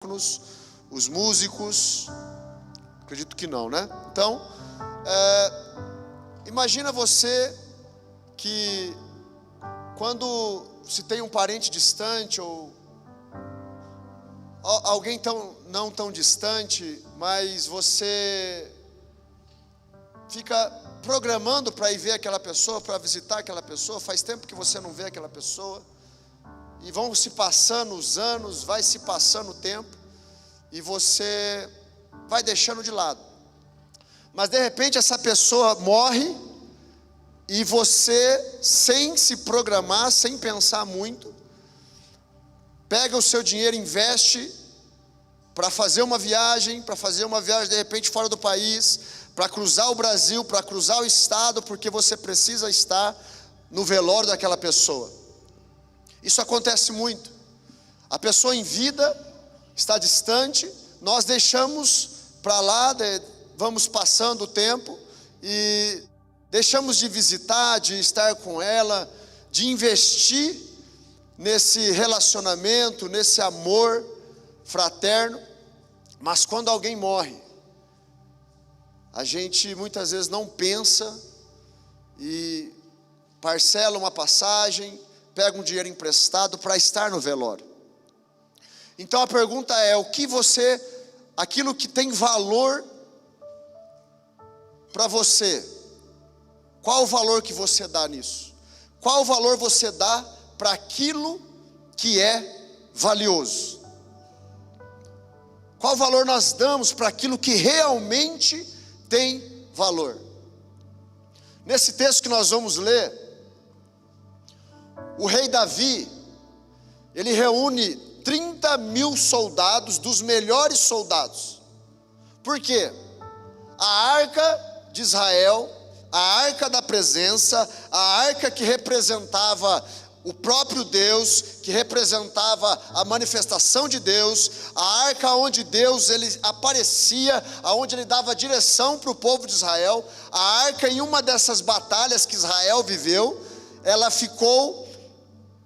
os músicos, acredito que não, né? Então, imagina você que quando se tem um parente distante ou alguém não tão distante, mas você fica programando para ir ver aquela pessoa, para visitar aquela pessoa, faz tempo que você não vê aquela pessoa, e vão se passando os anos, vai se passando o tempo, e você vai deixando de lado. Mas de repente essa pessoa morre, e você, sem se programar, sem pensar muito, pega o seu dinheiro, investe para fazer uma viagem de repente fora do país, para cruzar o Brasil, para cruzar o estado, porque você precisa estar no velório daquela pessoa. Isso acontece muito. A pessoa em vida está distante, nós deixamos para lá, vamos passando o tempo e deixamos de visitar, de estar com ela, de investir nesse relacionamento, nesse amor fraterno. Mas quando alguém morre, a gente muitas vezes não pensa e parcela uma passagem, pega um dinheiro emprestado para estar no velório. Então a pergunta é: aquilo que tem valor para você, qual o valor que você dá nisso? Qual o valor você dá para aquilo que é valioso? Qual valor nós damos para aquilo que realmente tem valor? Nesse texto que nós vamos ler, o rei Davi, ele reúne 30.000 soldados, dos melhores soldados. Por quê? A arca de Israel, a arca da presença, a arca que representava o próprio Deus, que representava a manifestação de Deus, a arca onde Deus ele aparecia, onde ele dava direção para o povo de Israel. A arca, em uma dessas batalhas que Israel viveu, ela ficou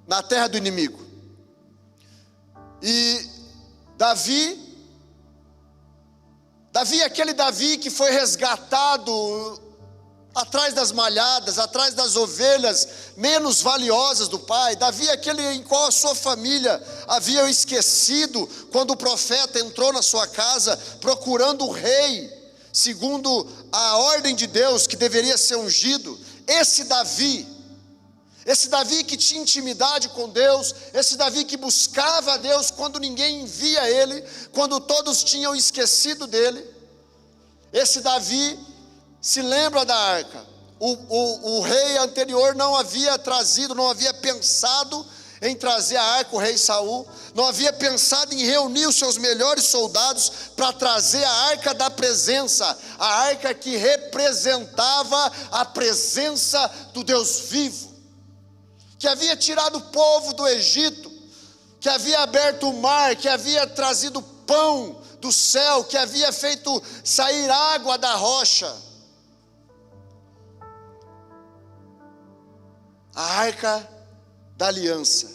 na terra do inimigo. E Davi, aquele Davi que foi resgatado atrás das malhadas, atrás das ovelhas menos valiosas do pai. Davi, aquele em qual a sua família havia esquecido, quando o profeta entrou na sua casa procurando o rei, segundo a ordem de Deus, que deveria ser ungido. Esse Davi que tinha intimidade com Deus, esse Davi que buscava a Deus quando ninguém via ele, quando todos tinham esquecido dele, esse Davi se lembra da arca. O rei anterior não havia pensado em trazer a arca, o rei Saul, não havia pensado em reunir os seus melhores soldados para trazer a arca da presença, a arca que representava a presença do Deus vivo, que havia tirado o povo do Egito, que havia aberto o mar, que havia trazido pão do céu, que havia feito sair água da rocha. A arca da aliança.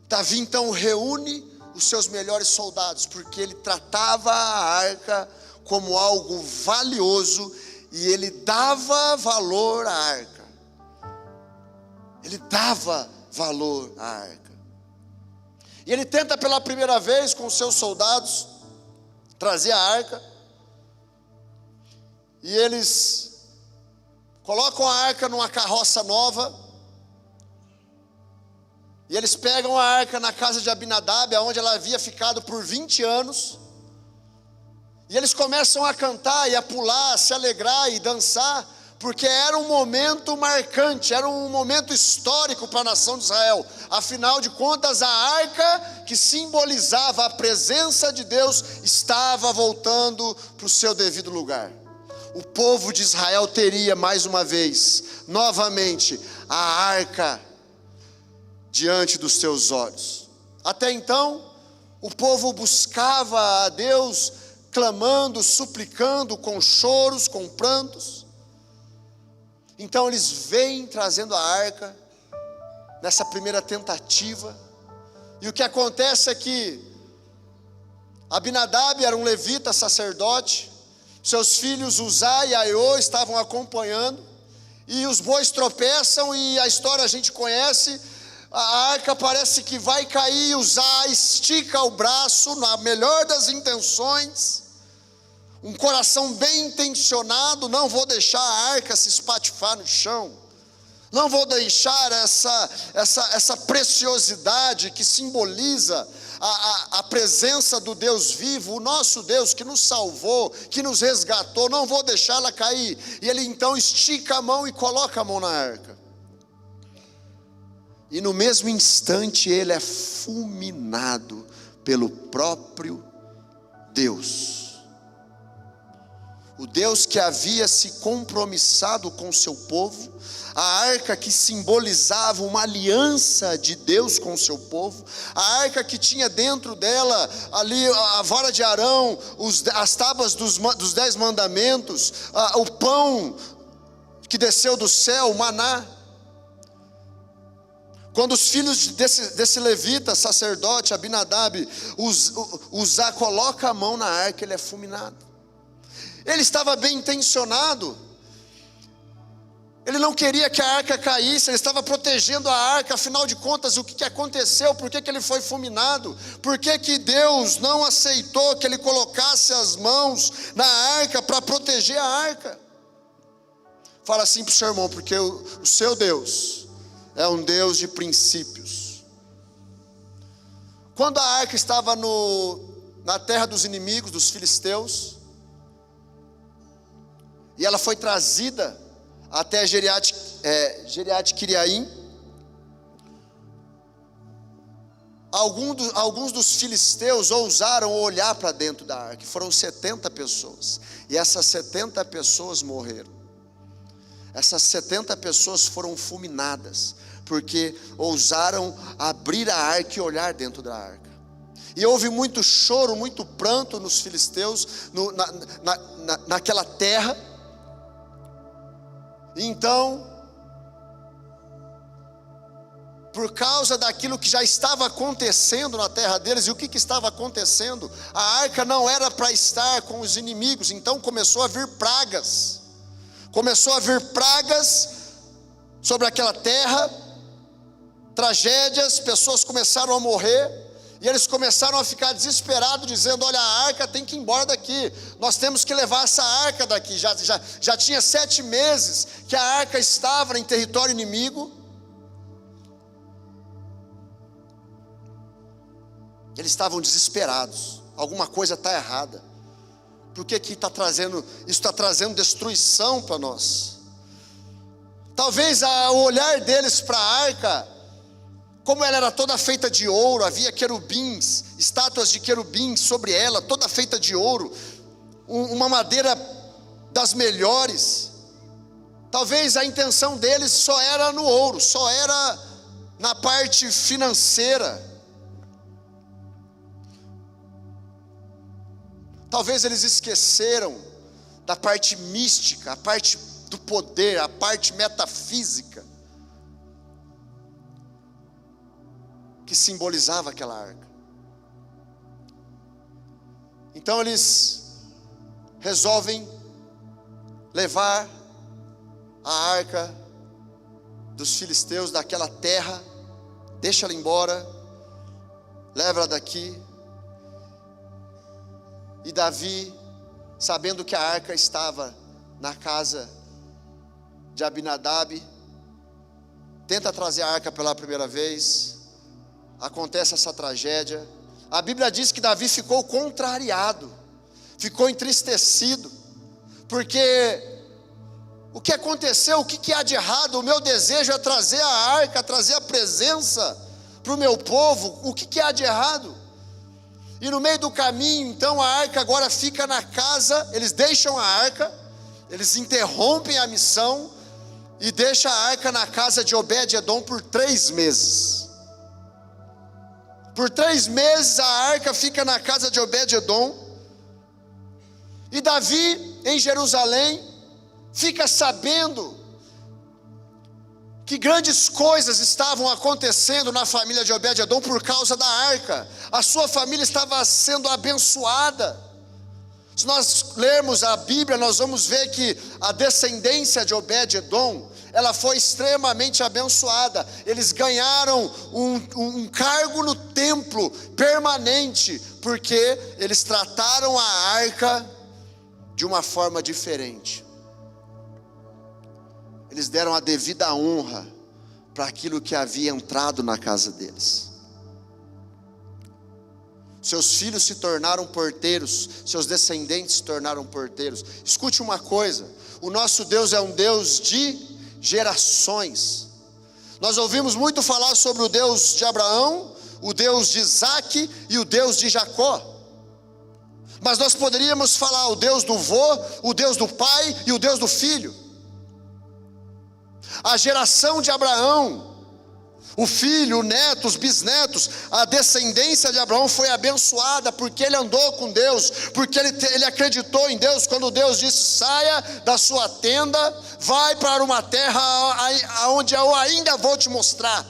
Davi então reúne os seus melhores soldados, porque ele tratava a arca como algo valioso e ele dava valor à arca. Ele dava valor à arca. E ele tenta pela primeira vez com os seus soldados trazer a arca. E eles colocam a arca numa carroça nova. E eles pegam a arca na casa de Abinadab, onde ela havia ficado por 20 anos. E eles começam a cantar e a pular, a se alegrar e dançar, porque era um momento marcante, era um momento histórico para a nação de Israel. Afinal de contas, a arca que simbolizava a presença de Deus estava voltando para o seu devido lugar. O povo de Israel teria mais uma vez, novamente, a arca diante dos seus olhos. Até então, o povo buscava a Deus, clamando, suplicando, com choros, com prantos. Então eles vêm trazendo a arca, nessa primeira tentativa, e o que acontece é que Abinadab era um levita sacerdote, seus filhos Uzá e Aiô estavam acompanhando, e os bois tropeçam, e a história a gente conhece, a arca parece que vai cair, Uzá estica o braço, na melhor das intenções, um coração bem intencionado, não vou deixar a arca se espatifar no chão, não vou deixar essa preciosidade que simboliza a presença do Deus vivo, o nosso Deus que nos salvou, que nos resgatou, não vou deixá-la cair. E ele então estica a mão e coloca a mão na arca. E no mesmo instante ele é fulminado pelo próprio Deus. O Deus que havia se compromissado com o seu povo, a arca que simbolizava uma aliança de Deus com o seu povo, a arca que tinha dentro dela ali a vara de Arão, as tábuas dos 10 mandamentos, o pão que desceu do céu, o maná. Quando os filhos desse levita, sacerdote, Abinadab, Uzá coloca a mão na arca, ele é fulminado. Ele estava bem intencionado, ele não queria que a arca caísse, ele estava protegendo a arca. Afinal de contas, o que aconteceu? Por que ele foi fulminado? Por que Deus não aceitou que ele colocasse as mãos na arca para proteger a arca? Fala assim para o seu irmão, porque o seu Deus é um Deus de princípios. Quando a arca estava na terra dos inimigos, dos filisteus, e ela foi trazida até Geriat Kiriaim, alguns dos filisteus ousaram olhar para dentro da arca. Foram 70 pessoas, e essas 70 pessoas morreram. Essas 70 pessoas foram fulminadas, porque ousaram abrir a arca e olhar dentro da arca. E houve muito choro, muito pranto nos filisteus, naquela terra. Então, por causa daquilo que já estava acontecendo na terra deles, e o que estava acontecendo? A arca não era para estar com os inimigos, então começou a vir pragas. Começou a vir pragas sobre aquela terra, tragédias, pessoas começaram a morrer, e eles começaram a ficar desesperados, dizendo: olha, a arca tem que ir embora daqui, nós temos que levar essa arca daqui. Já tinha 7 meses que a arca estava em território inimigo. Eles estavam desesperados, alguma coisa está errada. Por que isso está trazendo destruição para nós? Talvez o olhar deles para a arca, como ela era toda feita de ouro, havia querubins, estátuas de querubins sobre ela, toda feita de ouro, uma madeira das melhores. Talvez a intenção deles só era no ouro, só era na parte financeira. Talvez eles esqueceram da parte mística, a parte do poder, a parte metafísica que simbolizava aquela arca. Então eles resolvem levar a arca dos filisteus daquela terra, deixa ela embora, leva ela daqui. E Davi, sabendo que a arca estava na casa de Abinadab, tenta trazer a arca pela primeira vez. Acontece essa tragédia. A Bíblia diz que Davi ficou contrariado, ficou entristecido, porque o que aconteceu? O que há de errado? O meu desejo é trazer a arca, trazer a presença para o meu povo. O que há de errado? E no meio do caminho, então, a arca agora fica na casa. Eles deixam a arca, eles interrompem a missão e deixam a arca na casa de Obed-edom por 3 meses. Por 3 meses a arca fica na casa de Obed-edom. E Davi, em Jerusalém, fica sabendo que grandes coisas estavam acontecendo na família de Obed-edom por causa da arca. A sua família estava sendo abençoada. Se nós lermos a Bíblia, nós vamos ver que a descendência de Obed-edom, ela foi extremamente abençoada. Eles ganharam um cargo no templo permanente, porque eles trataram a arca de uma forma diferente. Eles deram a devida honra para aquilo que havia entrado na casa deles. Seus filhos se tornaram porteiros, seus descendentes se tornaram porteiros. Escute uma coisa: o nosso Deus é um Deus de gerações. Nós ouvimos muito falar sobre o Deus de Abraão, o Deus de Isaac e o Deus de Jacó. Mas nós poderíamos falar o Deus do vô, o Deus do pai e o Deus do filho. A geração de Abraão, o filho, o neto, os bisnetos, a descendência de Abraão foi abençoada, porque ele andou com Deus, porque ele acreditou em Deus. Quando Deus disse: saia da sua tenda, vai para uma terra onde eu ainda vou te mostrar.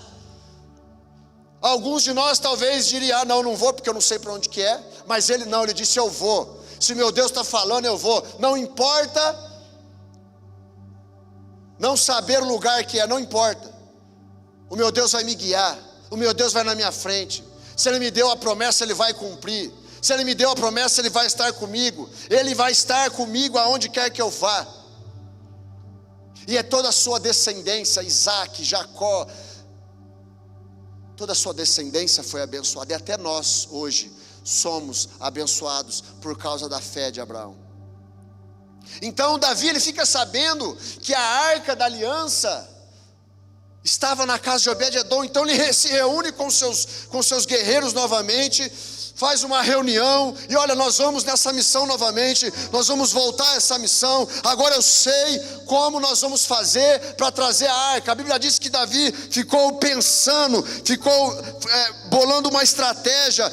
Alguns de nós talvez diriam: não vou, porque eu não sei para onde que é. Mas ele não, ele disse: eu vou. Se meu Deus está falando, eu vou. Não importa não saber o lugar que é, não importa. O meu Deus vai me guiar, o meu Deus vai na minha frente. Se Ele me deu a promessa, Ele vai cumprir. Se Ele me deu a promessa, Ele vai estar comigo. Ele vai estar comigo aonde quer que eu vá. E é toda a sua descendência, Isaac, Jacó, toda a sua descendência foi abençoada. E até nós hoje somos abençoados por causa da fé de Abraão. Então Davi, ele fica sabendo que a arca da aliança estava na casa de Obed-edom. Então ele se reúne com seus guerreiros novamente, faz uma reunião e olha, nós vamos nessa missão novamente, nós vamos voltar a essa missão. Agora eu sei como nós vamos fazer para trazer a arca. A Bíblia diz que Davi ficou pensando, ficou bolando uma estratégia,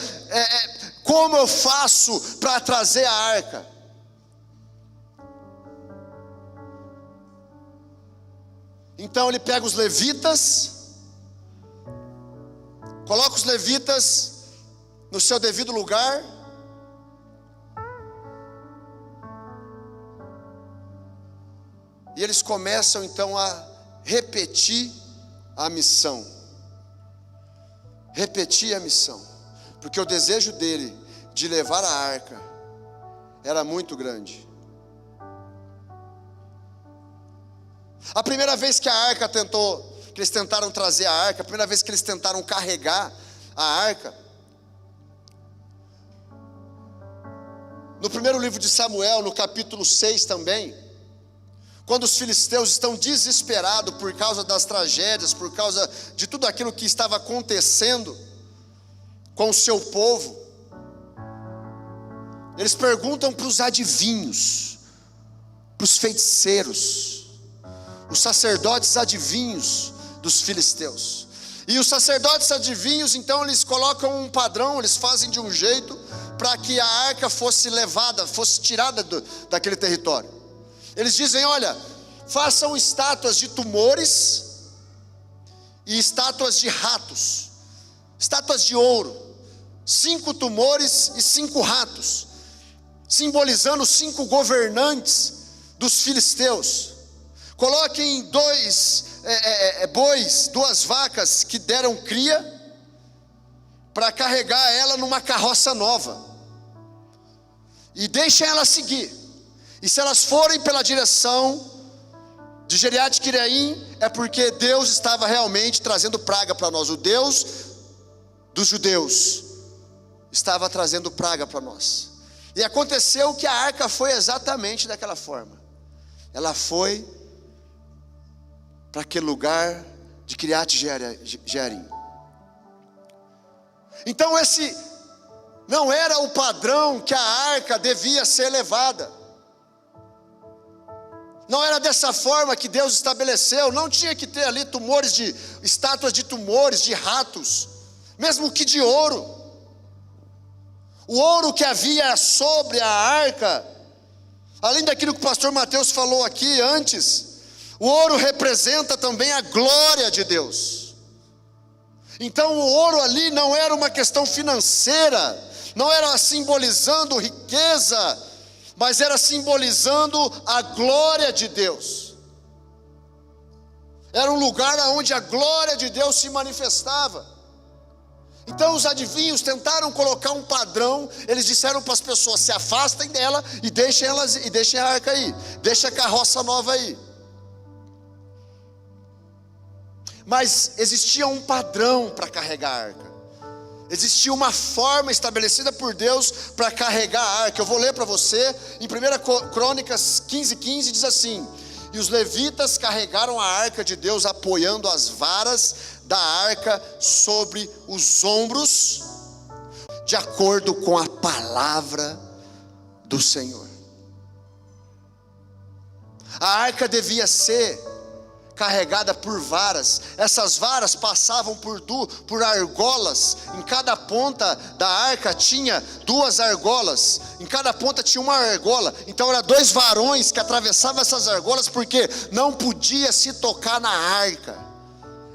como eu faço para trazer a arca? Então ele pega os levitas, coloca os levitas no seu devido lugar, e eles começam então a repetir a missão. Repetir a missão, porque o desejo dele de levar a arca era muito grande. A primeira vez que a arca que eles tentaram trazer a arca, a primeira vez que eles tentaram carregar a arca, no primeiro livro de Samuel, no capítulo 6 também, quando os filisteus estão desesperados por causa das tragédias, por causa de tudo aquilo que estava acontecendo com o seu povo, eles perguntam para os adivinhos, para os feiticeiros, os sacerdotes adivinhos dos filisteus. E os sacerdotes adivinhos, então, eles colocam um padrão, eles fazem de um jeito para que a arca fosse levada, fosse tirada daquele território. Eles dizem: olha, façam estátuas de tumores e estátuas de ratos, estátuas de ouro, 5 tumores e 5 ratos, simbolizando 5 governantes dos filisteus. Coloquem 2 bois, 2 vacas que deram cria, para carregar ela numa carroça nova, e deixem ela seguir. E se elas forem pela direção de Geriat-Quireim, é porque Deus estava realmente trazendo praga para nós. O Deus dos judeus estava trazendo praga para nós. E aconteceu que a arca foi exatamente daquela forma. Ela foi para aquele lugar de Kiriat-Jearim. Então esse não era o padrão que a arca devia ser levada. Não era dessa forma que Deus estabeleceu. Não tinha que ter ali estátuas de tumores, de ratos, mesmo que de ouro. O ouro que havia sobre a arca, além daquilo que o pastor Mateus falou aqui antes, O ouro representa também a glória de Deus. Então o ouro ali não era uma questão financeira, não era simbolizando riqueza, mas era simbolizando a glória de Deus. Era um lugar onde a glória de Deus se manifestava. Então os adivinhos tentaram colocar um padrão. Eles disseram para as pessoas: se afastem dela e deixem a arca aí, deixem a carroça nova aí. Mas existia um padrão para carregar a arca. Existia uma forma estabelecida por Deus para carregar a arca. Eu vou ler para você em 1 Crônicas 15:15, diz assim: e os levitas carregaram a arca de Deus, apoiando as varas da arca sobre os ombros, de acordo com a palavra do Senhor. A arca devia ser carregada por varas. Essas varas passavam por argolas. Em cada ponta da arca tinha 2 argolas. Em cada ponta tinha uma argola. Então eram 2 varões que atravessavam essas argolas, porque não podia se tocar na arca.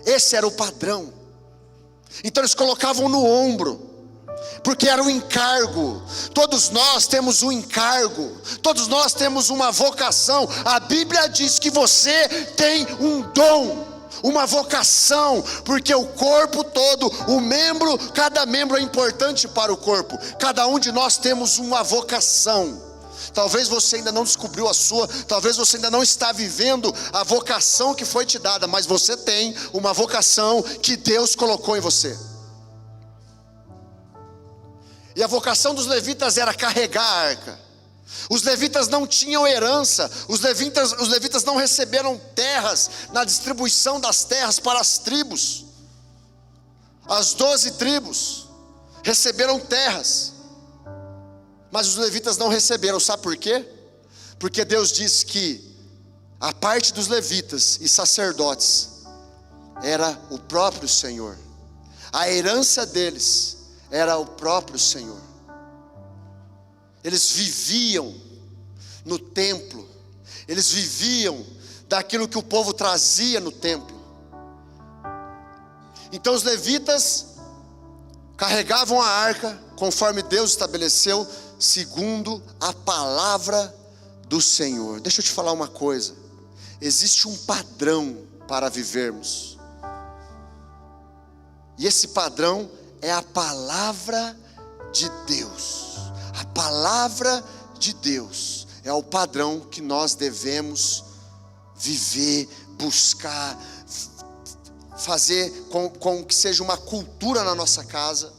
Esse era o padrão. Então eles colocavam no ombro, porque era um encargo. Todos nós temos um encargo, todos nós temos uma vocação. A Bíblia diz que você tem um dom, uma vocação, porque o corpo todo, cada membro é importante para o corpo. Cada um de nós temos uma vocação. Talvez você ainda não descobriu a sua, talvez você ainda não está vivendo a vocação que foi te dada, mas você tem uma vocação que Deus colocou em você. E a vocação dos levitas era carregar a arca. Os levitas não tinham herança, os levitas não receberam terras na distribuição das terras para as tribos. As 12 tribos receberam terras, mas os levitas não receberam. Sabe por quê? Porque Deus disse que a parte dos levitas e sacerdotes era o próprio Senhor. A herança deles era o próprio Senhor. Eles viviam no templo, eles viviam daquilo que o povo trazia no templo. Então os levitas carregavam a arca conforme Deus estabeleceu, segundo a palavra do Senhor. Deixa eu te falar uma coisa: existe um padrão para vivermos, e esse padrão é a palavra de Deus. A palavra de Deus é o padrão que nós devemos viver, buscar, fazer com que seja uma cultura na nossa casa.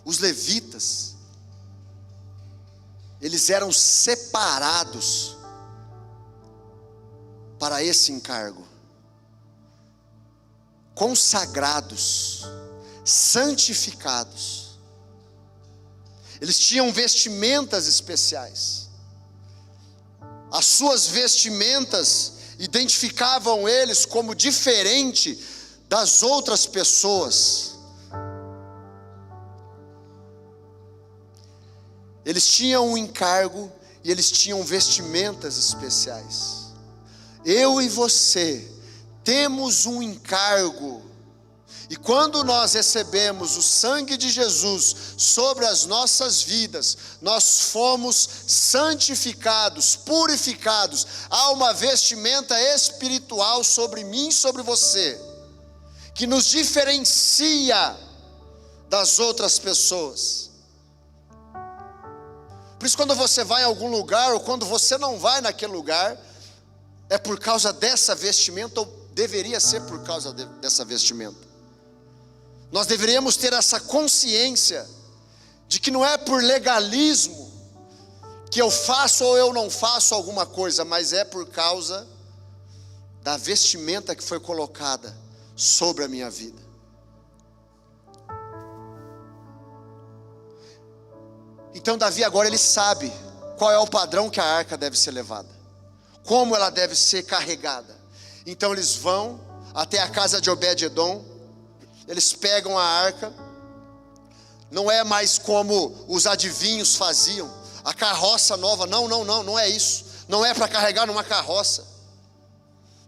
Os levitas, eles eram separados para esse encargo, consagrados, santificados. Eles tinham vestimentas especiais. As suas vestimentas identificavam eles como diferente das outras pessoas. Eles tinham um encargo e eles tinham vestimentas especiais. Eu e você temos um encargo, e quando nós recebemos o sangue de Jesus sobre as nossas vidas, nós fomos santificados, purificados. Há uma vestimenta espiritual sobre mim e sobre você, que nos diferencia das outras pessoas. Por isso, quando você vai em algum lugar, ou quando você não vai naquele lugar, é por causa dessa vestimenta, ou deveria ser por causa dessa vestimenta. Nós deveríamos ter essa consciência de que não é por legalismo que eu faço ou eu não faço alguma coisa, mas é por causa da vestimenta que foi colocada sobre a minha vida. Então Davi agora ele sabe qual é o padrão que a arca deve ser levada, como ela deve ser carregada. Então eles vão até a casa de Obed-edom, eles pegam a arca. Não é mais como os adivinhos faziam. a carroça nova. Não é isso. Não é para carregar numa carroça.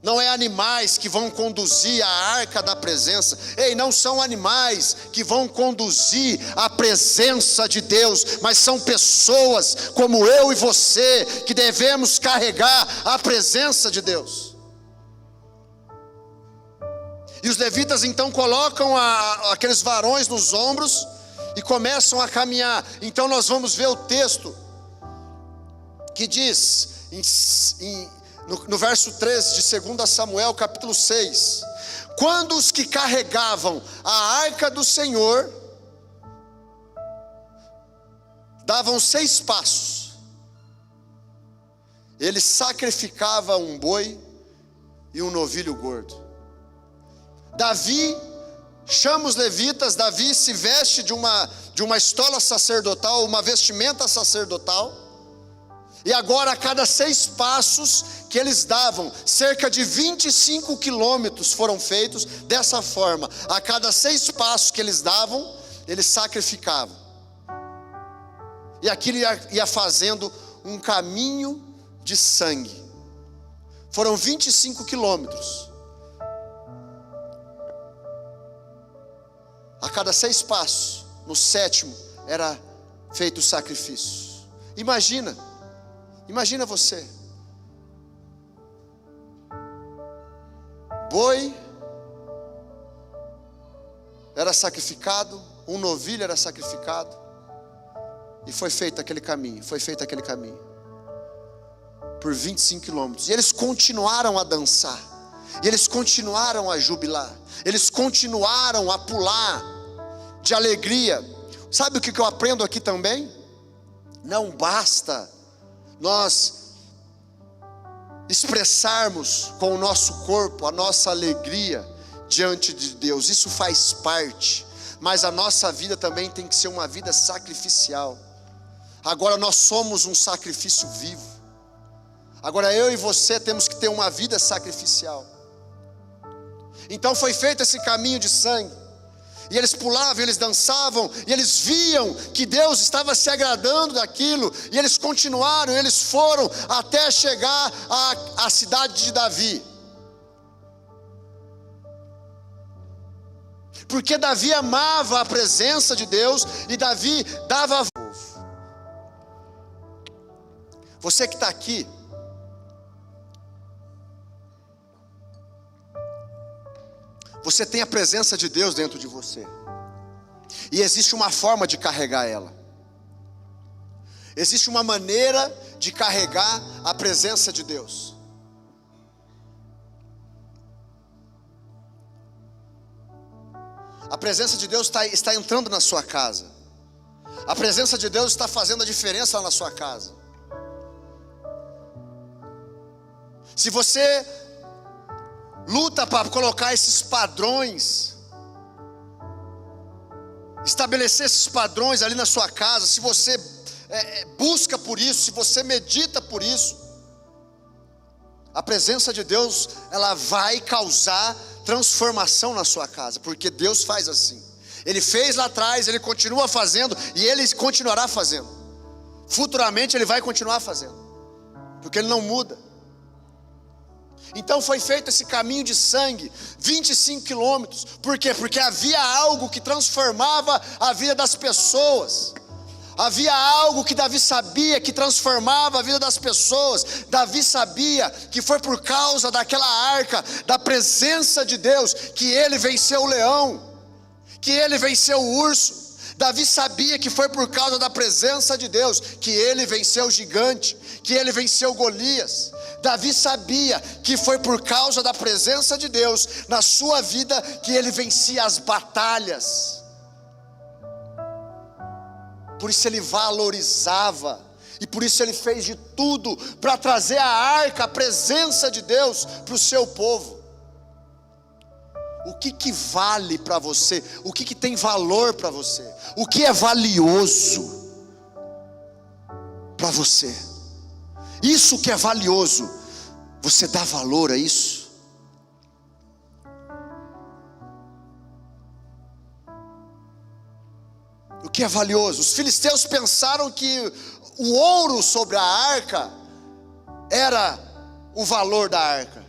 Não é animais que vão conduzir a arca da presença. Ei, não são animais que vão conduzir a presença de Deus, mas são pessoas como eu e você que devemos carregar a presença de Deus. E os levitas então colocam aqueles varões nos ombros e começam a caminhar. Então nós vamos ver o texto que diz no verso 13 de 2 Samuel capítulo 6: quando os que carregavam a arca do Senhor davam 6 passos, ele sacrificava um boi e um novilho gordo. Davi chama os levitas, Davi se veste de uma estola sacerdotal, uma vestimenta sacerdotal, e agora a cada 6 passos que eles davam, cerca de 25 quilômetros foram feitos dessa forma. A cada 6 passos que eles davam, eles sacrificavam, e aquilo ia fazendo um caminho de sangue. Foram 25 quilômetros. A cada 6 passos, no 7º, era feito o sacrifício. Imagina você. Boi era sacrificado, um novilho era sacrificado, e foi feito aquele caminho, por 25 quilômetros. E eles continuaram a dançar, e eles continuaram a jubilar, eles continuaram a pular de alegria. Sabe o que eu aprendo aqui também? Não basta nós expressarmos com o nosso corpo a nossa alegria diante de Deus, isso faz parte, mas a nossa vida também tem que ser uma vida sacrificial. Agora nós somos um sacrifício vivo. Agora eu e você temos que ter uma vida sacrificial. Então foi feito esse caminho de sangue, e eles pulavam, eles dançavam, e eles viam que Deus estava se agradando daquilo, e eles continuaram, eles foram até chegar à cidade de Davi, porque Davi amava a presença de Deus, e Davi dava a povo. Você que está aqui, você tem a presença de Deus dentro de você, e existe uma forma de carregar ela, existe uma maneira de carregar a presença de Deus. A presença de Deus está entrando na sua casa, a presença de Deus está fazendo a diferença na sua casa. Se você luta para colocar esses padrões, estabelecer esses padrões ali na sua casa, se você busca por isso, se você medita por isso, a presença de Deus, ela vai causar transformação na sua casa, porque Deus faz assim. Ele fez lá atrás, Ele continua fazendo, e Ele continuará fazendo. Futuramente Ele vai continuar fazendo, porque Ele não muda. Então foi feito esse caminho de sangue, 25 quilômetros. Por quê? Porque havia algo que transformava a vida das pessoas. Havia algo que Davi sabia que transformava a vida das pessoas. Davi sabia que foi por causa daquela arca, da presença de Deus, que ele venceu o leão, que ele venceu o urso. Davi sabia que foi por causa da presença de Deus que ele venceu o gigante, que ele venceu Golias. Davi sabia que foi por causa da presença de Deus na sua vida que ele vencia as batalhas. Por isso ele valorizava, e por isso ele fez de tudo para trazer a arca, a presença de Deus para o seu povo. O que vale para você? O que tem valor para você? O que é valioso para você? Isso que é valioso, você dá valor a isso? O que é valioso? Os filisteus pensaram que o ouro sobre a arca era o valor da arca.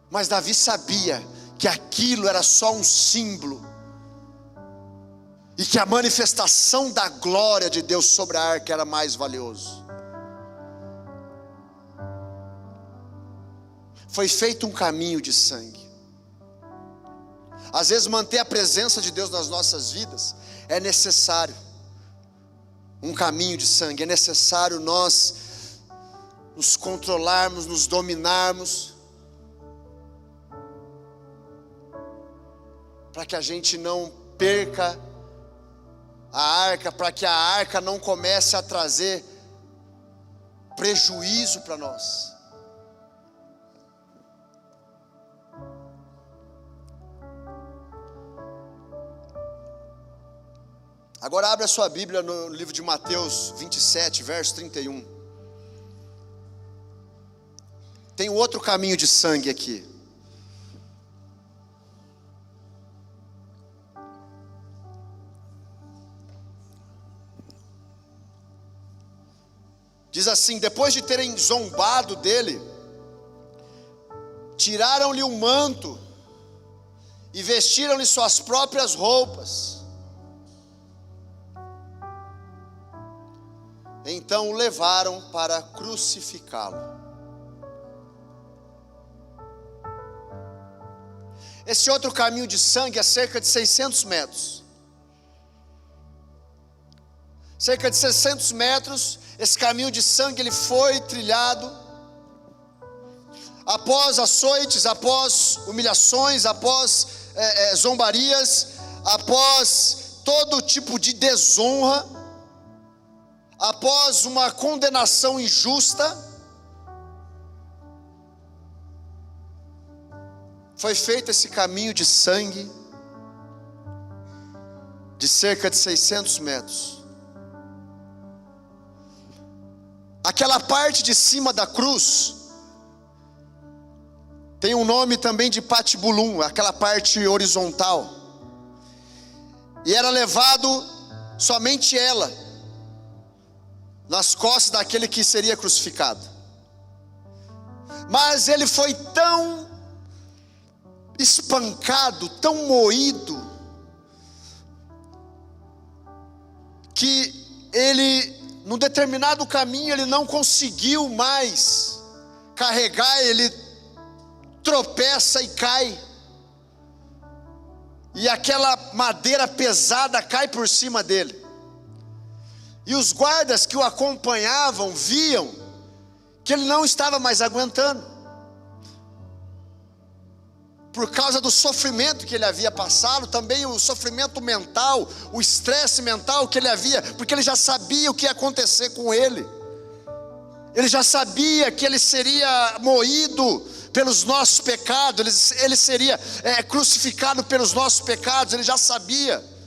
Mas Davi sabia que aquilo era só um símbolo, e que a manifestação da glória de Deus sobre a arca era mais valioso. Foi feito um caminho de sangue. Às vezes manter a presença de Deus nas nossas vidas é necessário. Um caminho de sangue, é necessário nós nos controlarmos, nos dominarmos, para que a gente não perca a arca, para que a arca não comece a trazer prejuízo para nós. Agora abre a sua Bíblia no livro de Mateus 27, verso 31. Tem um outro caminho de sangue aqui. Diz assim: depois de terem zombado dele, tiraram-lhe o manto e vestiram-lhe suas próprias roupas. Então o levaram para crucificá-lo. Esse outro caminho de sangue é cerca de 600 metros. Cerca de 600 metros, esse caminho de sangue ele foi trilhado. Após açoites, após humilhações, após zombarias, após todo tipo de desonra, após uma condenação injusta, foi feito esse caminho de sangue de cerca de 600 metros. Aquela parte de cima da cruz tem um nome também de patibulum, aquela parte horizontal, e era levado somente ela nas costas daquele que seria crucificado. Mas ele foi tão espancado, tão moído, que ele, num determinado caminho, ele não conseguiu mais carregar, ele tropeça e cai, e aquela madeira pesada cai por cima dele. E os guardas que o acompanhavam viam que ele não estava mais aguentando, por causa do sofrimento que ele havia passado, também o sofrimento mental, o estresse mental que ele havia, porque ele já sabia o que ia acontecer com ele. Ele já sabia que ele seria moído pelos nossos pecados, ele seria crucificado pelos nossos pecados, ele já sabia.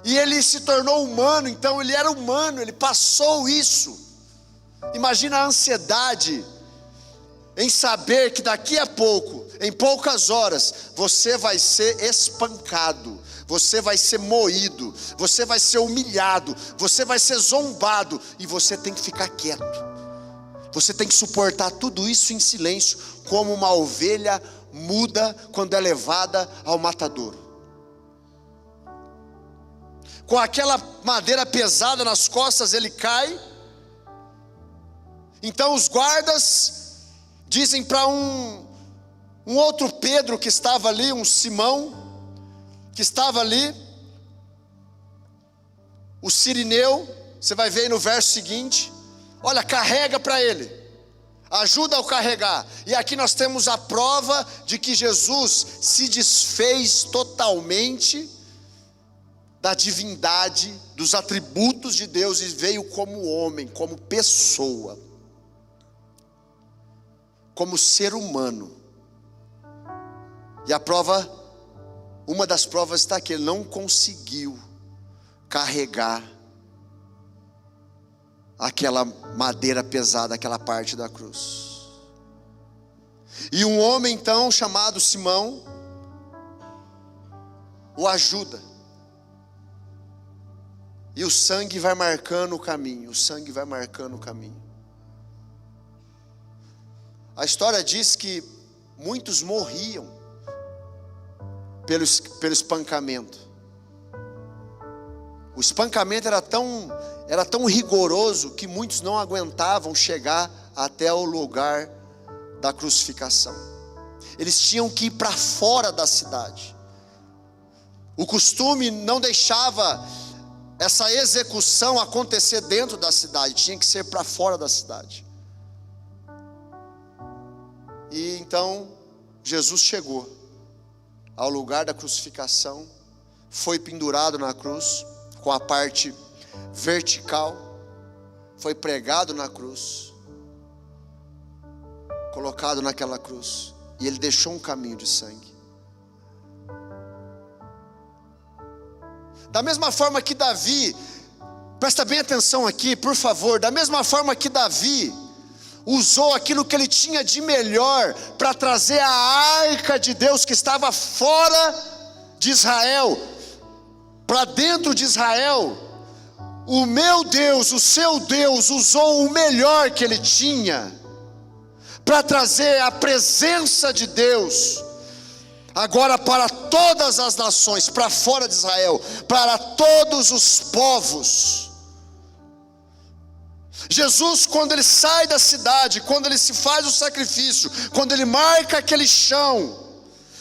E ele se tornou humano, então ele era humano, ele passou isso. Imagina a ansiedade em saber que daqui a pouco, em poucas horas, você vai ser espancado, você vai ser moído, você vai ser humilhado, você vai ser zombado, e você tem que ficar quieto. Você tem que suportar tudo isso em silêncio, como uma ovelha muda quando é levada ao matadouro. Com aquela madeira pesada nas costas, ele cai. Então os guardas dizem para um outro Pedro que estava ali, um Simão que estava ali, o Cirineu, você vai ver aí no verso seguinte: olha, carrega para ele, ajuda a carregar. E aqui nós temos a prova de que Jesus se desfez totalmente da divindade, dos atributos de Deus, e veio como homem, como pessoa, como ser humano. E a prova, uma das provas está aqui: ele não conseguiu carregar aquela madeira pesada, aquela parte da cruz. E um homem então chamado Simão o ajuda. E o sangue vai marcando o caminho, o sangue vai marcando o caminho. A história diz que muitos morriam pelo espancamento. O espancamento era tão rigoroso que muitos não aguentavam chegar até o lugar da crucificação. Eles tinham que ir para fora da cidade. O costume não deixava essa execução acontecer dentro da cidade, tinha que ser para fora da cidade. E então Jesus chegou ao lugar da crucificação, foi pendurado na cruz, com a parte vertical, foi pregado na cruz, colocado naquela cruz, e ele deixou um caminho de sangue. Da mesma forma que Davi, presta bem atenção aqui, por favor, da mesma forma que Davi usou aquilo que ele tinha de melhor para trazer a arca de Deus que estava fora de Israel, para dentro de Israel, o meu Deus, o seu Deus, usou o melhor que ele tinha para trazer a presença de Deus agora para todas as nações, para fora de Israel, para todos os povos. Jesus, quando ele sai da cidade, quando ele se faz o sacrifício, quando ele marca aquele chão,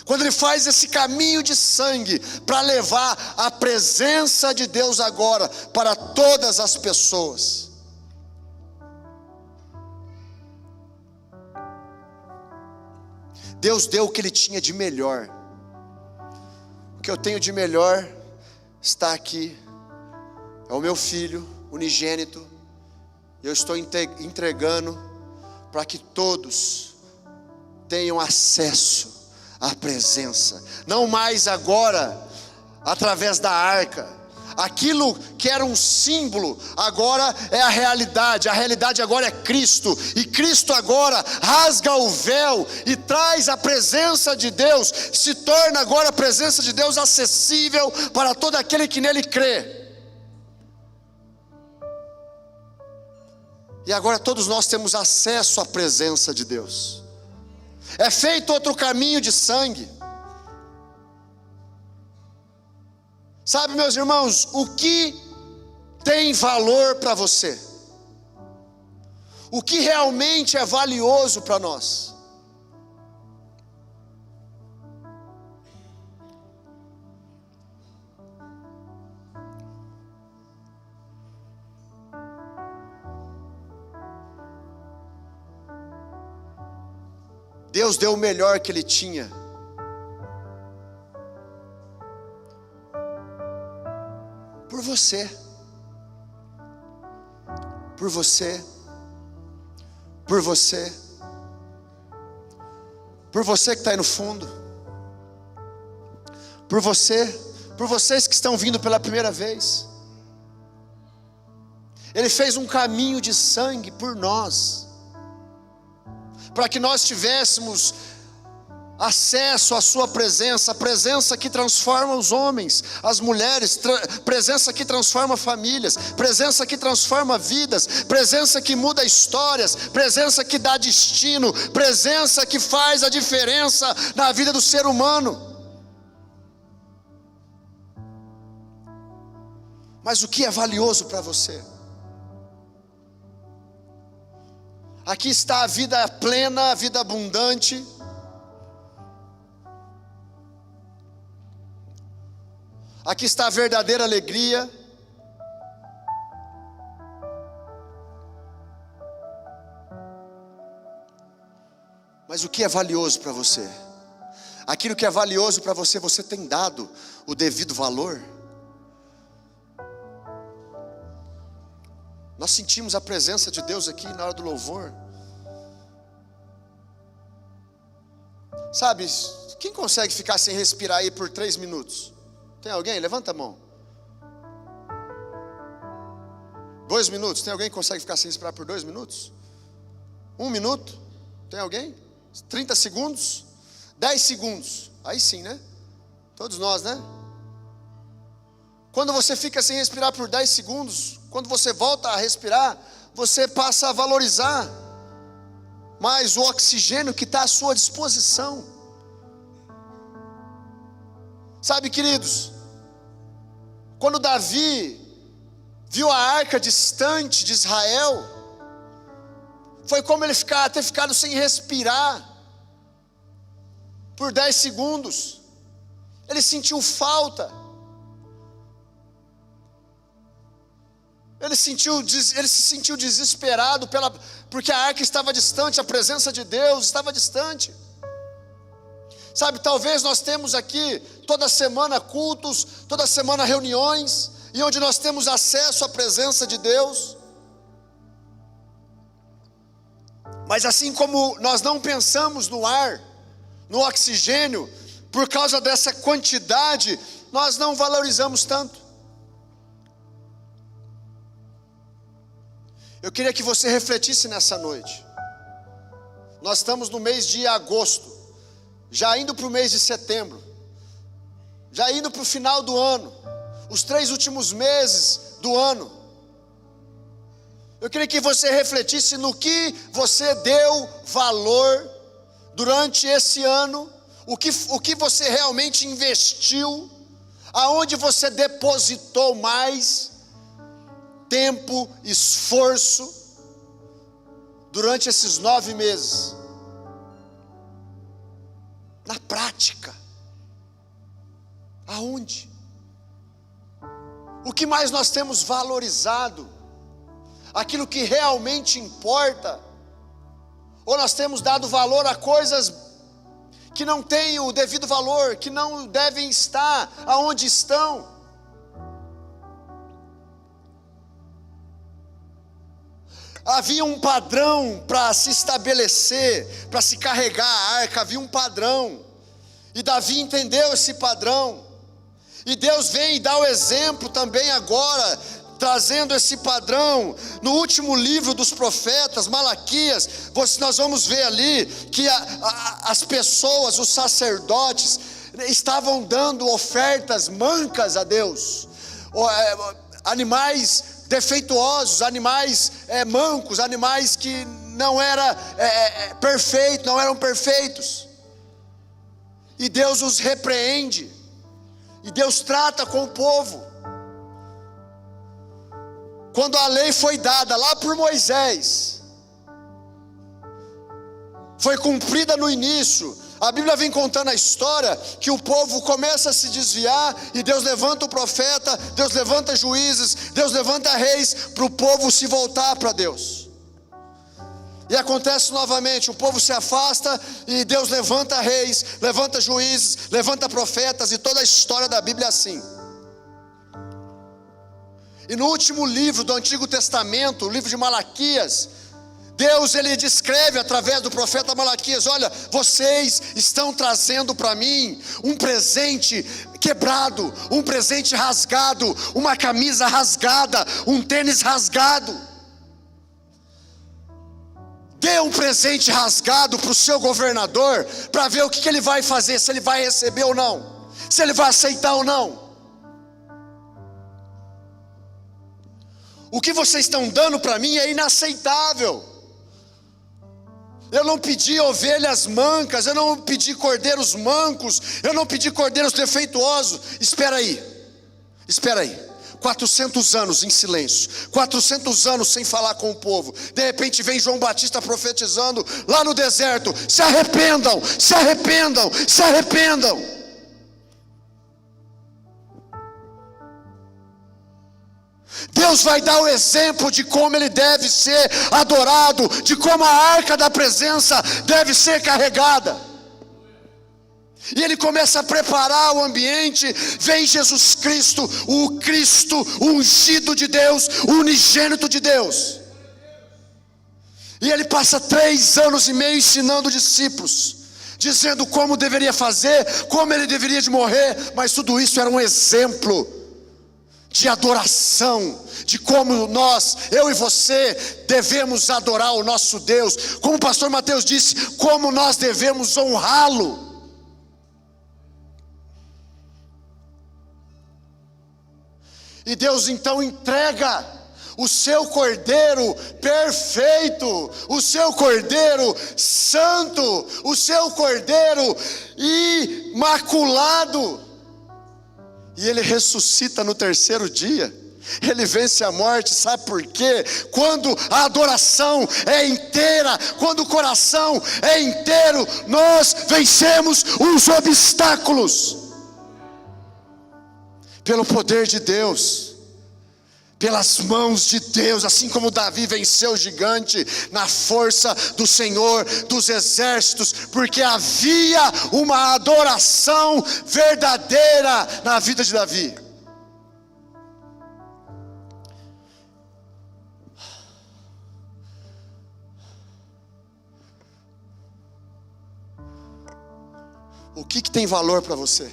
quando ele faz esse caminho de sangue para levar a presença de Deus agora para todas as pessoas. Deus deu o que ele tinha de melhor. O que eu tenho de melhor está aqui. É o meu filho unigênito. Eu estou entregando para que todos tenham acesso à presença. Não mais agora através da arca. Aquilo que era um símbolo agora é a realidade. A realidade agora é Cristo. E Cristo agora rasga o véu e traz a presença de Deus. Se torna agora a presença de Deus acessível para todo aquele que nele crê. E agora todos nós temos acesso à presença de Deus. É feito outro caminho de sangue. Sabe, meus irmãos, o que tem valor para você? O que realmente é valioso para nós? Deus deu o melhor que ele tinha. Por você. Por você. Por você. Por você que está aí no fundo. Por você. Por vocês que estão vindo pela primeira vez. Ele fez um caminho de sangue por nós, para que nós tivéssemos acesso à sua presença, a presença que transforma os homens, as mulheres, presença que transforma famílias, presença que transforma vidas, presença que muda histórias, presença que dá destino, presença que faz a diferença na vida do ser humano. Mas o que é valioso para você? Aqui está a vida plena, a vida abundante. Aqui está a verdadeira alegria. Mas o que é valioso para você? Aquilo que é valioso para você, você tem dado o devido valor? Nós sentimos a presença de Deus aqui na hora do louvor. Sabe, quem consegue ficar sem respirar aí por 3 minutos? Tem alguém? Levanta a mão. 2 minutos, tem alguém que consegue ficar sem respirar por 2 minutos? 1 minuto, tem alguém? 30 segundos? 10 segundos, aí sim, né? Todos nós, né? Quando você fica sem respirar por 10 segundos, quando você volta a respirar, você passa a valorizar mais o oxigênio que está à sua disposição. Sabe, queridos, quando Davi viu a arca distante de Israel, foi como ele ter ficado sem respirar por 10 segundos. Ele sentiu falta. Ele se sentiu desesperado porque a arca estava distante, a presença de Deus estava distante. Sabe, talvez nós temos aqui toda semana cultos, toda semana reuniões, e onde nós temos acesso à presença de Deus. Mas assim como nós não pensamos no ar, no oxigênio, por causa dessa quantidade, nós não valorizamos tanto. Eu queria que você refletisse nessa noite. Nós estamos no mês de agosto, já indo para o mês de setembro, já indo para o final do ano, os 3 últimos meses do ano. Eu queria que você refletisse no que você deu valor durante esse ano, o que você realmente investiu, aonde você depositou mais tempo, esforço, durante esses 9 meses, na prática, aonde? O que mais nós temos valorizado? Aquilo que realmente importa? Ou nós temos dado valor a coisas que não têm o devido valor, que não devem estar aonde estão? Havia um padrão para se estabelecer, para se carregar a arca, havia um padrão, e Davi entendeu esse padrão, e Deus vem e dá o exemplo também agora, trazendo esse padrão. No último livro dos profetas, Malaquias, nós vamos ver ali, que as pessoas, os sacerdotes, estavam dando ofertas mancas a Deus, animais defeituosos, animais mancos, animais que não eram perfeitos, e Deus os repreende, e Deus trata com o povo. Quando a lei foi dada lá por Moisés, foi cumprida no início, a Bíblia vem contando a história que o povo começa a se desviar, e Deus levanta o profeta, Deus levanta juízes, Deus levanta reis, para o povo se voltar para Deus. E acontece novamente, o povo se afasta, e Deus levanta reis, levanta juízes, levanta profetas, e toda a história da Bíblia é assim. E no último livro do Antigo Testamento, o livro de Malaquias, Deus ele descreve através do profeta Malaquias: olha, vocês estão trazendo para mim um presente quebrado, um presente rasgado, uma camisa rasgada, um tênis rasgado. Dê um presente rasgado para o seu governador, para ver o que ele vai fazer, se ele vai receber ou não, se ele vai aceitar ou não. O que vocês estão dando para mim é inaceitável. Eu não pedi ovelhas mancas, eu não pedi cordeiros mancos, eu não pedi cordeiros defeituosos. Espera aí, 400 anos em silêncio, 400 anos sem falar com o povo. De repente vem João Batista profetizando lá no deserto: se arrependam, se arrependam, se arrependam. Deus vai dar o exemplo de como ele deve ser adorado, de como a arca da presença deve ser carregada. E ele começa a preparar o ambiente. Vem Jesus Cristo, o ungido de Deus, o unigênito de Deus. E ele passa 3 anos e meio ensinando discípulos, dizendo como deveria fazer, como ele deveria de morrer. Mas tudo isso era um exemplo de adoração, de como eu e você devemos adorar o nosso Deus, como o pastor Mateus disse, como nós devemos honrá-lo. E Deus então entrega o seu cordeiro perfeito, o seu cordeiro santo, o seu cordeiro imaculado. E ele ressuscita no terceiro dia. Ele vence a morte, sabe por quê? Quando a adoração é inteira, quando o coração é inteiro, nós vencemos os obstáculos. Pelo poder de Deus, pelas mãos de Deus, assim como Davi venceu o gigante, na força do Senhor dos exércitos, porque havia uma adoração verdadeira na vida de Davi. O que tem valor para você?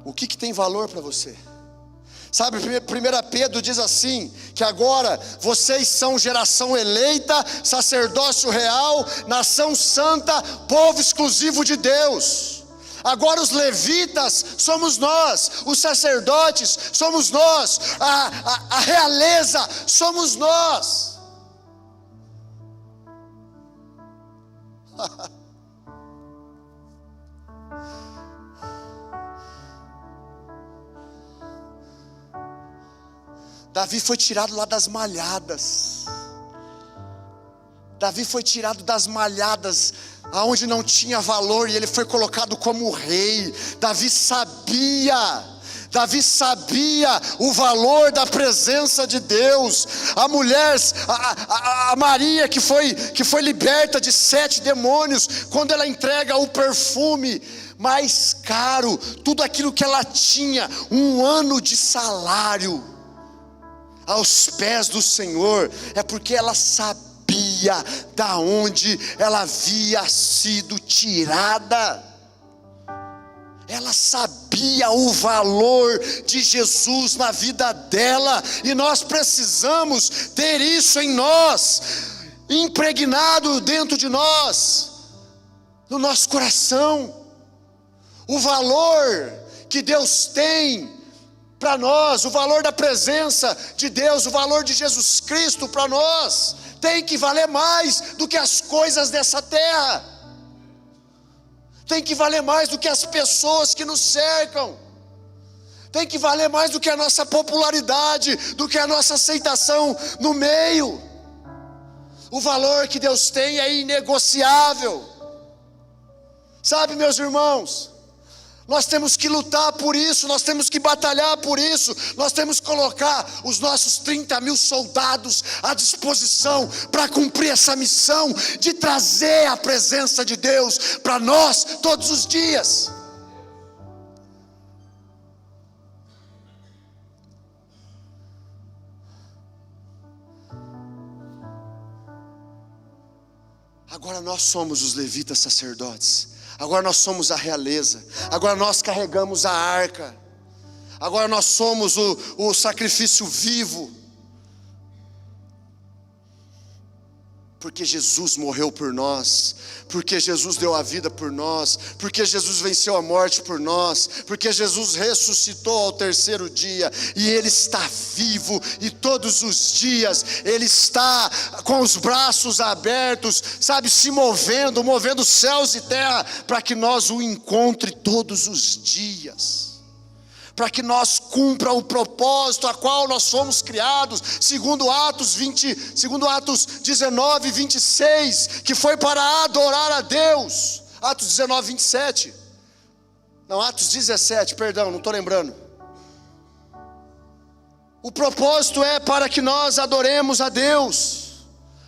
O que tem valor para você? Sabe, 1 Pedro diz assim, que agora vocês são geração eleita, sacerdócio real, nação santa, povo exclusivo de Deus. Agora os levitas somos nós, os sacerdotes somos nós, a realeza somos nós. Davi foi tirado lá das malhadas. Davi foi tirado das malhadas, aonde não tinha valor, e ele foi colocado como rei. Davi sabia o valor da presença de Deus. A mulher, a Maria que foi liberta de 7 demônios, quando ela entrega o perfume mais caro, tudo aquilo que ela tinha, 1 ano de salário, aos pés do Senhor, é porque ela sabia da onde ela havia sido tirada. Ela sabia o valor de Jesus na vida dela, e nós precisamos ter isso em nós, impregnado dentro de nós, no nosso coração. O valor que Deus tem para nós, o valor da presença de Deus, o valor de Jesus Cristo para nós, tem que valer mais do que as coisas dessa terra. Tem que valer mais do que as pessoas que nos cercam. Tem que valer mais do que a nossa popularidade, do que a nossa aceitação no meio. O valor que Deus tem é inegociável. Sabe, meus irmãos, nós temos que lutar por isso, nós temos que batalhar por isso, nós temos que colocar os nossos 30.000 soldados à disposição para cumprir essa missão de trazer a presença de Deus para nós todos os dias. Agora nós somos os levitas sacerdotes. Agora nós somos a realeza. Agora nós carregamos a arca. Agora nós somos o sacrifício vivo. Porque Jesus morreu por nós, porque Jesus deu a vida por nós, porque Jesus venceu a morte por nós, porque Jesus ressuscitou ao terceiro dia, e Ele está vivo, e todos os dias Ele está com os braços abertos, sabe, se movendo céus e terra, para que nós o encontre todos os dias, para que nós cumpra o propósito a qual nós fomos criados, segundo Atos 19, 26, que foi para adorar a Deus. Atos 19, 27, não, Atos 17, perdão, não estou lembrando. O propósito é para que nós adoremos a Deus,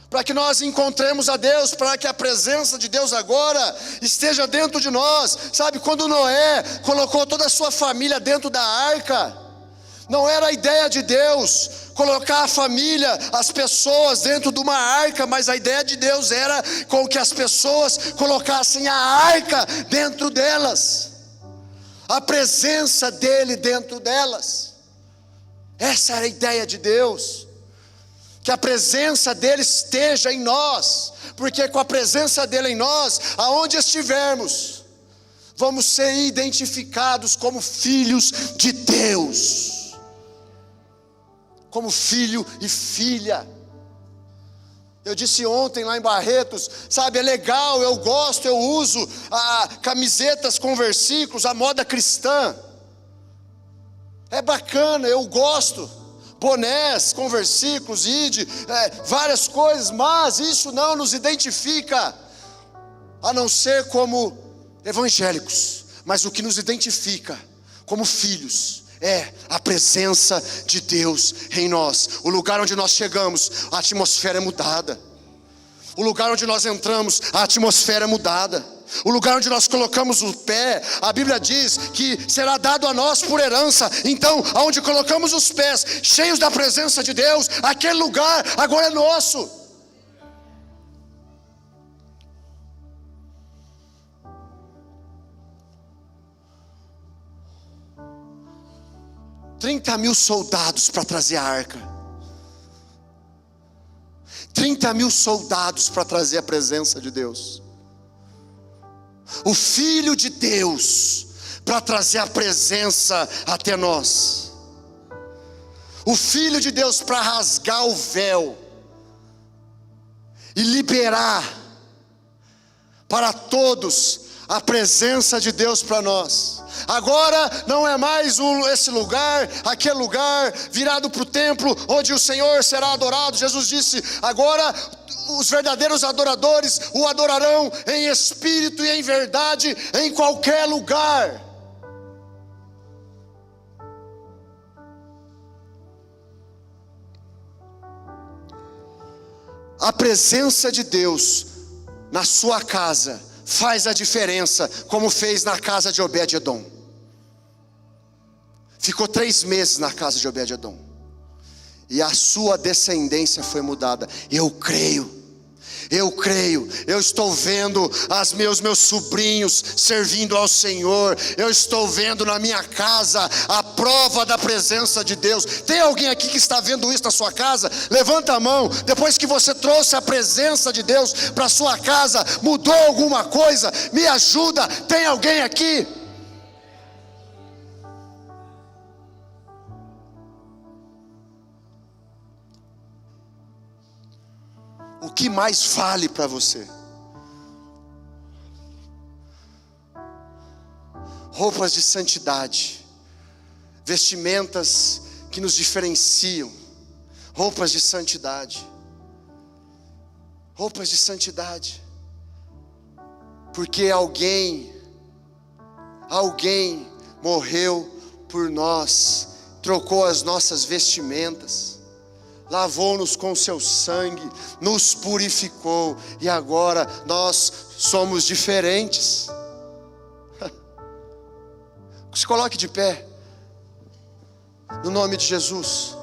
para que nós encontremos a Deus, para que a presença de Deus agora esteja dentro de nós. Sabe, quando Noé colocou toda a sua família dentro da arca, não era a ideia de Deus colocar a família, as pessoas dentro de uma arca, mas a ideia de Deus era com que as pessoas colocassem a arca dentro delas, a presença dele dentro delas. Essa era a ideia de Deus, que a presença dele esteja em nós, porque com a presença dele em nós, aonde estivermos, vamos ser identificados como filhos de Deus, como filho e filha. Eu disse ontem lá em Barretos, sabe, é legal, eu gosto, eu uso camisetas com versículos, a moda cristã, é bacana, eu gosto, bonés com versículos, várias coisas, mas isso não nos identifica, a não ser como evangélicos. Mas o que nos identifica como filhos é a presença de Deus em nós. O lugar onde nós chegamos, a atmosfera é mudada. O lugar onde nós entramos, a atmosfera é mudada. O lugar onde nós colocamos o pé, a Bíblia diz que será dado a nós por herança. Então, aonde colocamos os pés, cheios da presença de Deus, aquele lugar agora é nosso. $30.000 soldados para trazer a arca. 30.000 soldados para trazer a presença de Deus. O Filho de Deus para trazer a presença até nós. O Filho de Deus para rasgar o véu e liberar para todos a presença de Deus para nós. Agora não é mais esse lugar, aquele lugar virado para o templo onde o Senhor será adorado. Jesus disse: agora os verdadeiros adoradores o adorarão em espírito e em verdade, em qualquer lugar. A presença de Deus na sua casa faz a diferença, como fez na casa de Obed-edom. Ficou 3 meses na casa de Obed-edom, e a sua descendência foi mudada. Eu creio, eu estou vendo meus sobrinhos servindo ao Senhor. Eu estou vendo na minha casa a prova da presença de Deus. Tem alguém aqui que está vendo isso na sua casa? Levanta a mão. Depois que você trouxe a presença de Deus para a sua casa, mudou alguma coisa? Me ajuda, tem alguém aqui? O que mais vale para você? Roupas de santidade, vestimentas que nos diferenciam, roupas de santidade, roupas de santidade, porque alguém morreu por nós, trocou as nossas vestimentas, lavou-nos com seu sangue, nos purificou, e agora nós somos diferentes. Se coloque de pé, no nome de Jesus.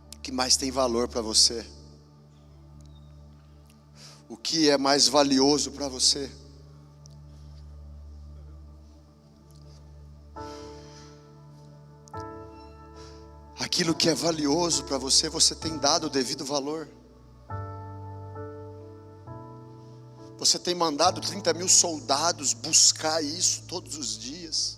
O que mais tem valor para você? O que é mais valioso para você? Aquilo que é valioso para você, você tem dado o devido valor? Você tem mandado 30.000 soldados buscar isso todos os dias?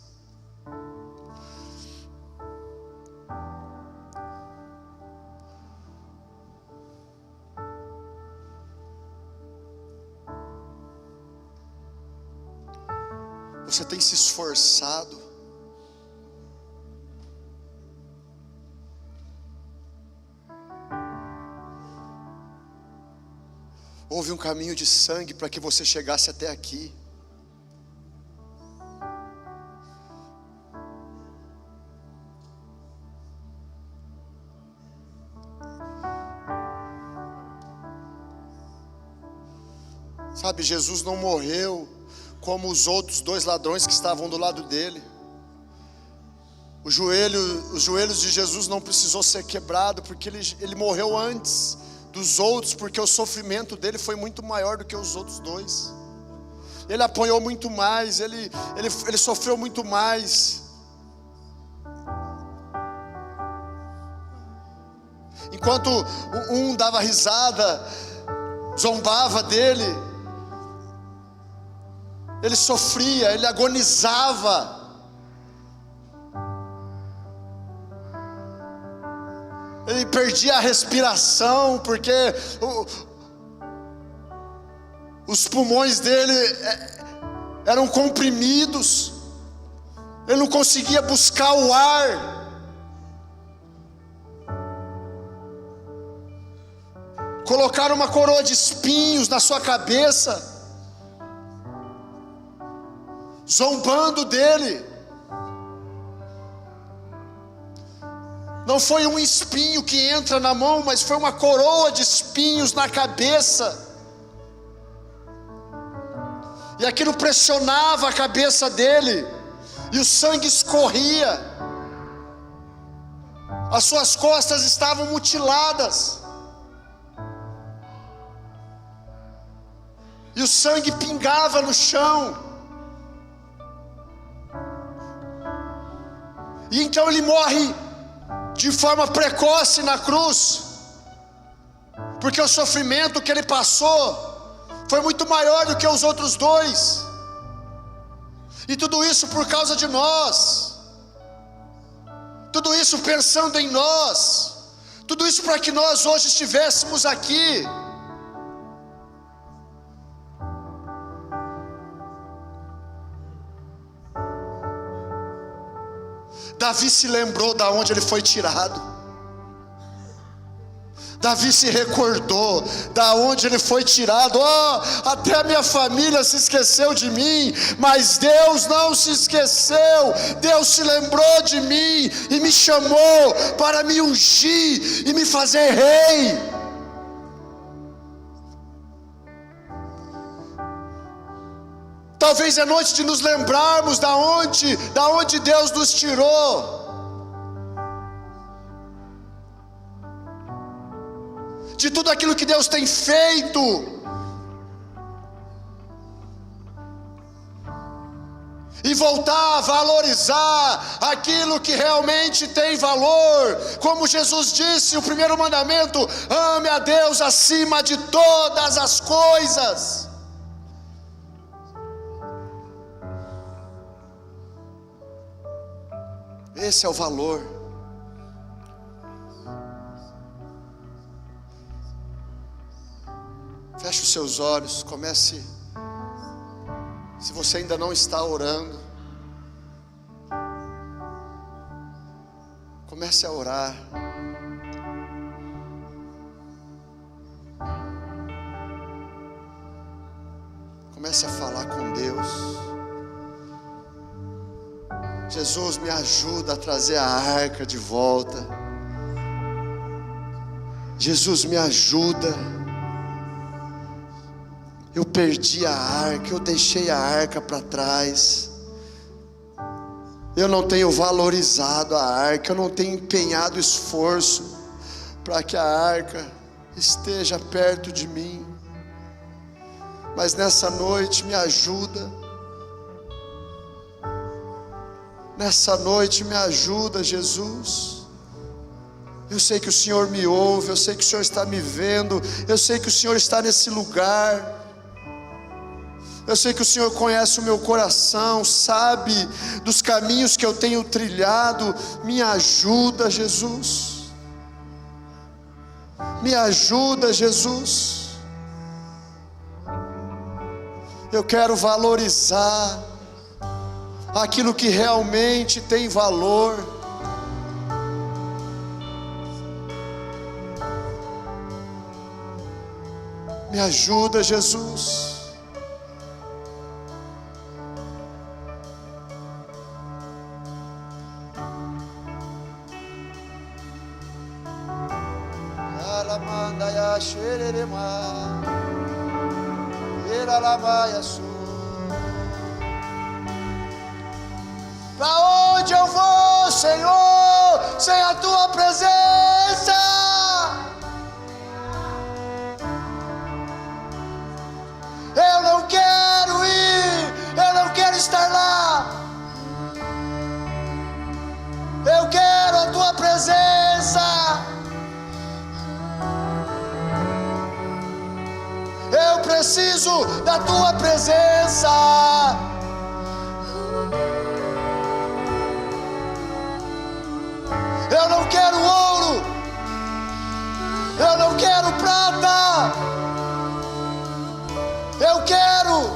Você tem se esforçado? Houve um caminho de sangue para que você chegasse até aqui. Sabe, Jesus não morreu como os outros 2 ladrões que estavam do lado dele. Os joelhos de Jesus não precisou ser quebrado, porque ele morreu antes dos outros, porque o sofrimento dele foi muito maior do que os outros 2. Ele apanhou muito mais, ele sofreu muito mais. Enquanto um dava risada, zombava dele, ele sofria, ele agonizava. Ele perdia a respiração, porque os pulmões dele eram comprimidos. Ele não conseguia buscar o ar. Colocaram uma coroa de espinhos na sua cabeça, zombando dele. Não foi um espinho que entra na mão, mas foi uma coroa de espinhos na cabeça. E aquilo pressionava a cabeça dele, e o sangue escorria. As suas costas estavam mutiladas, e o sangue pingava no chão. E então ele morre de forma precoce na cruz, porque o sofrimento que ele passou foi muito maior do que os outros 2, e tudo isso por causa de nós, tudo isso pensando em nós, tudo isso para que nós hoje estivéssemos aqui. Davi se lembrou da onde ele foi tirado. Davi se recordou da onde ele foi tirado. Até a minha família se esqueceu de mim, mas Deus não se esqueceu. Deus se lembrou de mim e me chamou para me ungir e me fazer rei. Talvez é noite de nos lembrarmos da onde Deus nos tirou, de tudo aquilo que Deus tem feito, e voltar a valorizar aquilo que realmente tem valor. Como Jesus disse, o primeiro mandamento: ame a Deus acima de todas as coisas. Esse é o valor. Feche os seus olhos, comece, se você ainda não está orando, comece a orar. Comece a falar com Deus. Jesus, me ajuda a trazer a arca de volta. Jesus, me ajuda. Eu perdi a arca, eu deixei a arca para trás. Eu não tenho valorizado a arca, eu não tenho empenhado esforço para que a arca esteja perto de mim. Mas nessa noite me ajuda. Nessa noite me ajuda, Jesus. Eu sei que o Senhor me ouve, eu sei que o Senhor está me vendo, eu sei que o Senhor está nesse lugar. Eu sei que o Senhor conhece o meu coração, sabe dos caminhos que eu tenho trilhado. Me ajuda, Jesus. Me ajuda, Jesus. Eu quero valorizar aquilo que realmente tem valor. Me ajuda, Jesus. Para onde eu vou, Senhor, sem a tua presença? Eu não quero ir, eu não quero estar lá. Eu quero a tua presença. Eu preciso da tua presença. Eu não quero ouro, eu não quero prata, eu quero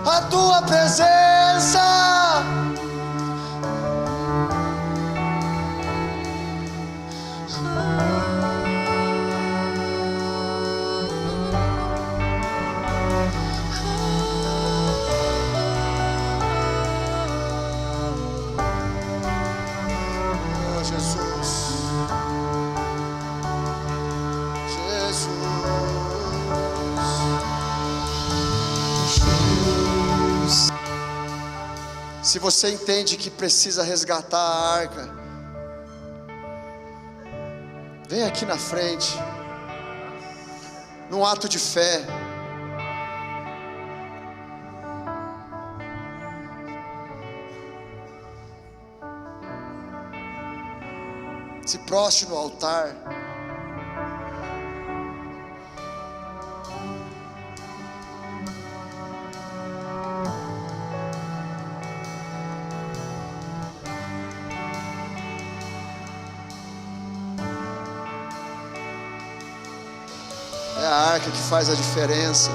a tua presença. Se você entende que precisa resgatar a arca, vem aqui na frente, num ato de fé. Se prostre no altar. É a arca que faz a diferença.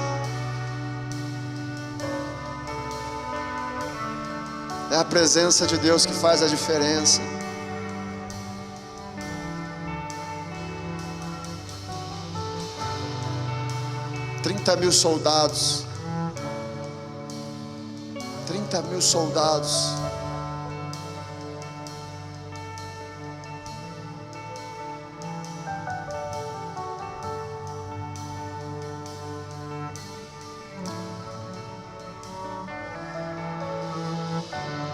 É a presença de Deus que faz a diferença. $30.000 soldados. 30.000 soldados.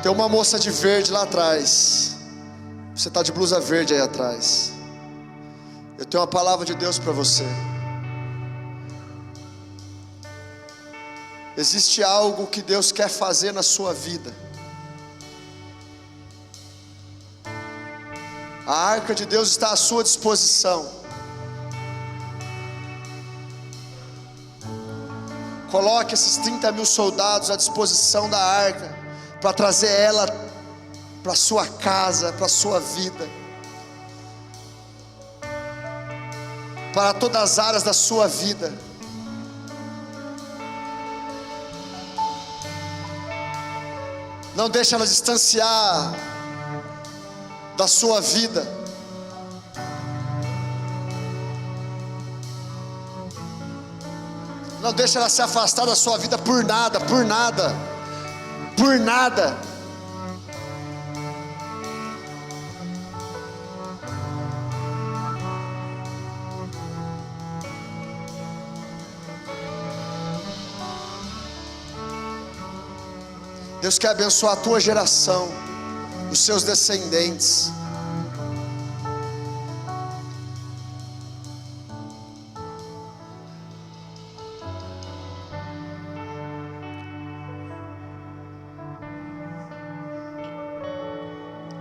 Tem uma moça de verde lá atrás. Você está de blusa verde aí atrás. Eu tenho uma palavra de Deus para você. Existe algo que Deus quer fazer na sua vida. A arca de Deus está à sua disposição. Coloque esses 30.000 soldados à disposição da arca, para trazer ela para a sua casa, para a sua vida, para todas as áreas da sua vida. Não deixe ela distanciar da sua vida. Não deixe ela se afastar da sua vida por nada, por nada. Por nada. Deus quer abençoar a tua geração, os seus descendentes.